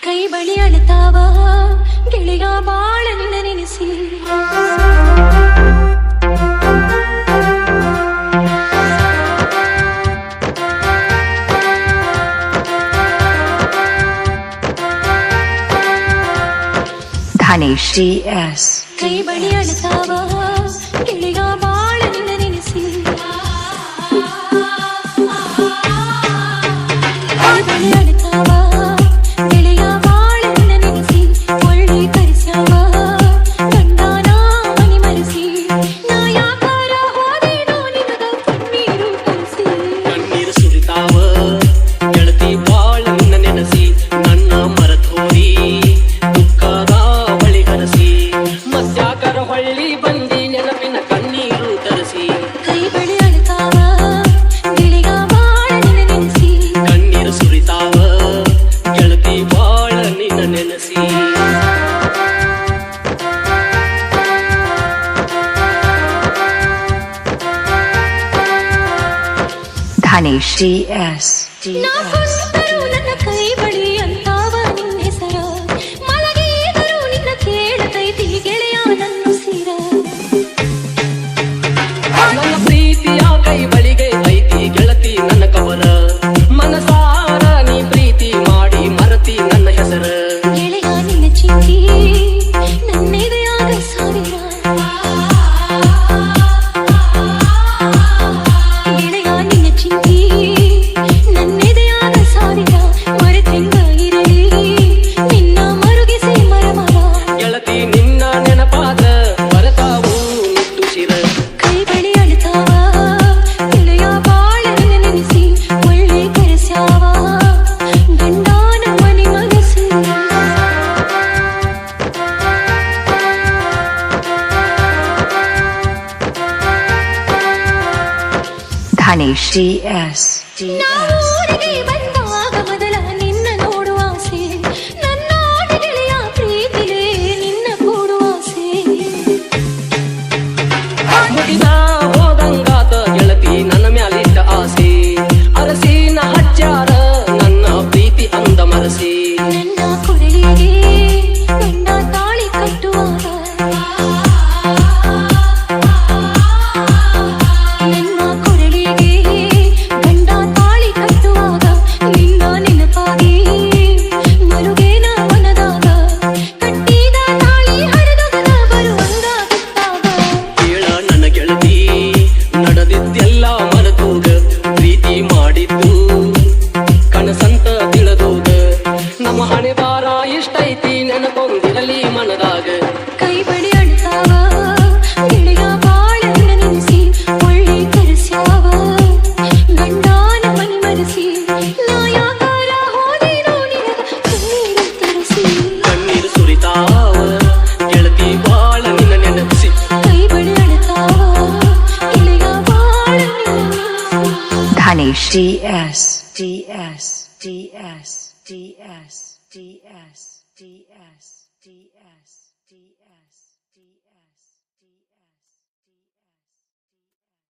ಕೈ ಬಳಿ ಅಳತಾವ ಗೆಳೆಯ ಬಾಳ ನಿನ್ನ ನೆನೆಸಿ Dhanesh DS ಕೈ ಬಳಿ ಅಳತಾವ ಗೆಳೆಯ ಬಾಳ ನಿನ್ನ ನೆನೆಸಿ ಕೈ ಬಳಿ ಅಳತಾವ ಗೆಳೆಯ ಬಾಳ ನಿನ್ನ ನೆನೆಸಿ ಒಳ್ಳೆ ಕರೆಸ್ಯಾವ ಗಂಡನ ಮನಿ ಮರೆಸಿ ನಾ ಯಾಕಾರ ಹೋದೇನೋ ನಿನಗ ಕಣ್ಣೀರು ಕರೆಸಿ ಕಣ್ಣೀರು ಸುರಿತಾವ ಗೆಳತಿ ಬಾಳ ನಿನ್ನ ನೆನೆಸಿ ನನ್ನ ಮರತೋರಿ ದುಃಖದ ಬಳಿಗರಸಿ ಮತ್ಯಾಕರ ಹೊಳ್ಳಿ ಬಂದಿ ನೆನಪಿನ ಕಣ್ಣೀರು ತರಿಸಿ ಕೈ ಬಳಿ ಅಳತಾವ ಗೆಳೆಯ ಬಾಳ ನಿನ್ನ ನೆನೆಸಿ ಕಣ್ಣೀರು ಸುರಿತಾವ ಗೆಳತಿ ಬಾಳ ನಿನ್ನ ನೆನೆಸಿ Dhanesh DS ನಾ ಕುಂತರೂ ನನ್ನ ಕೈ ಬಳಿ ಅಂತಾವ ನಿನ್ನ ಹೆಸರ ಮಲಗಿದರೂ ನಿನ್ನ ಕೇಳತೈತಿ ಗೆಳೆಯ ನನ್ನ ಸಿರ ನನ್ನ ಪ್ರೀತಿಯ ಕೈ ಬಳಿಗೆ ಐತಿ ಗೆಳತಿ ನನ್ನ ಕವರ ಮನಸಾರ ನೀ ಪ್ರೀತಿ ಮಾಡಿ ಮರತಿ ನನ್ನ ಹೆಸರ ಗೆಳೆಯ ನಿನ್ನ ಚಿಂತಿ ನನ್ನೆದೆಯಾಗ ಸಾವಿರ ಗೆಳೆಯ ನಿನ್ನ ಚಿಂತಿ ನನ್ನೆದೆಯಾಗ ಸಾವಿರ ಮರೆತೆಂಗ ಇರಲಿ ನಿನ್ನ ಮರುಗಿಸಿ ಮರಮರ ಗೆಳತಿ ನಿನ್ನ ನೆನಪಾದ ಬರತಾವು ನಿಟ್ಟುಸಿರ ಕೈ ಬಳಿ ಅಳತಾವ ಗೆಳೆಯ ಬಾಳ ನಿನ್ನ ನೆನೆಸಿ ಒಳ್ಳೆ ಕರೆಸ್ಯಾವ ಗಂಡನ ಮನಿ ಮನಸ್ಸಿ Dhanesh DS ನಾವು ಊರಿಗೆ ಬಂದಾಗ ಮೊದಲ ನಿನ್ನ ನೋಡುವ ಆಸೆ ನನ್ನ ಗೆಳೆಯ ಪ್ರೀತಿಲೇ ನಿನ್ನ ಕೂಡುವ ಆಸೆ ಮುಗಿದ ಹೋದಂಗಾತ ಗೆಳತಿ ನನ್ನ ಮ್ಯಾಲಿದ್ದ ಆಸೆ ಅರಸಿನ ಹಚ್ಚಾರ ನನ್ನ ಪ್ರೀತಿ ಅಂದ ಮರಸಿ ನನ್ನ ಕೊರಳಿಗೆ ಗಂಡ ತಾಳಿ ಕಟ್ಟುವಾಗ ನನ್ನ ಕೊರಳಿಗೆ ಗಂಡ ತಾಳಿ ಕಟ್ಟುವಾಗ ನಿನ್ನ ನೆನಪಾಗಿ ಮರುಗೇನ ಮನದಾಗ ಕಟ್ಟಿದ ತಾಳಿ ಹರಿದೊಗದ ಬರುವಂಗ ಗೊತ್ತಾಗ ಕೇಳ ನನ್ನ ಗೆಳತಿ ನಡೆದಿದ್ದೆಲ್ಲ ಮರೆತೋಗ ಪ್ರೀತಿ ಮಾಡಿದ್ದು ಕನಸಂತ ತಿಳಿದೋಗ ನಮ್ಮ ಹಣೆ ಬಾರ ಇಷ್ಟೈತಿ ನೆನಪೊಂದಿರಲಿ ಮನದಾಗ ಕೈ ಬಳಿ ಅಳತಾವ ಗೆಳೆಯ ಬಾಳ ನಿನ್ನ ನೆನೆಸಿ ಒಳ್ಳೆ ಕರೆಸ್ಯಾವ ಗಂಡನ ಮನಿ ಮರೆಸಿ ನಾ ಯಾಕಾರ ಹೋದೇನೋ ನಿನಗ ಕಣ್ಣೀರು ತರಿಸಿ ಕಣ್ಣೀರು ಸುರಿತಾವ ಗೆಳತಿ ಬಾಳ ನಿನ್ನ ನೆನಪಿಸಿ ಕೈ ಬಳಿ ಅಳತಾವ ಗೆಳೆಯ ಬಾಳ ನಿನ್ನ ನೆನೆಸಿ Dhanesh DS DS DS DS DS DS DS DS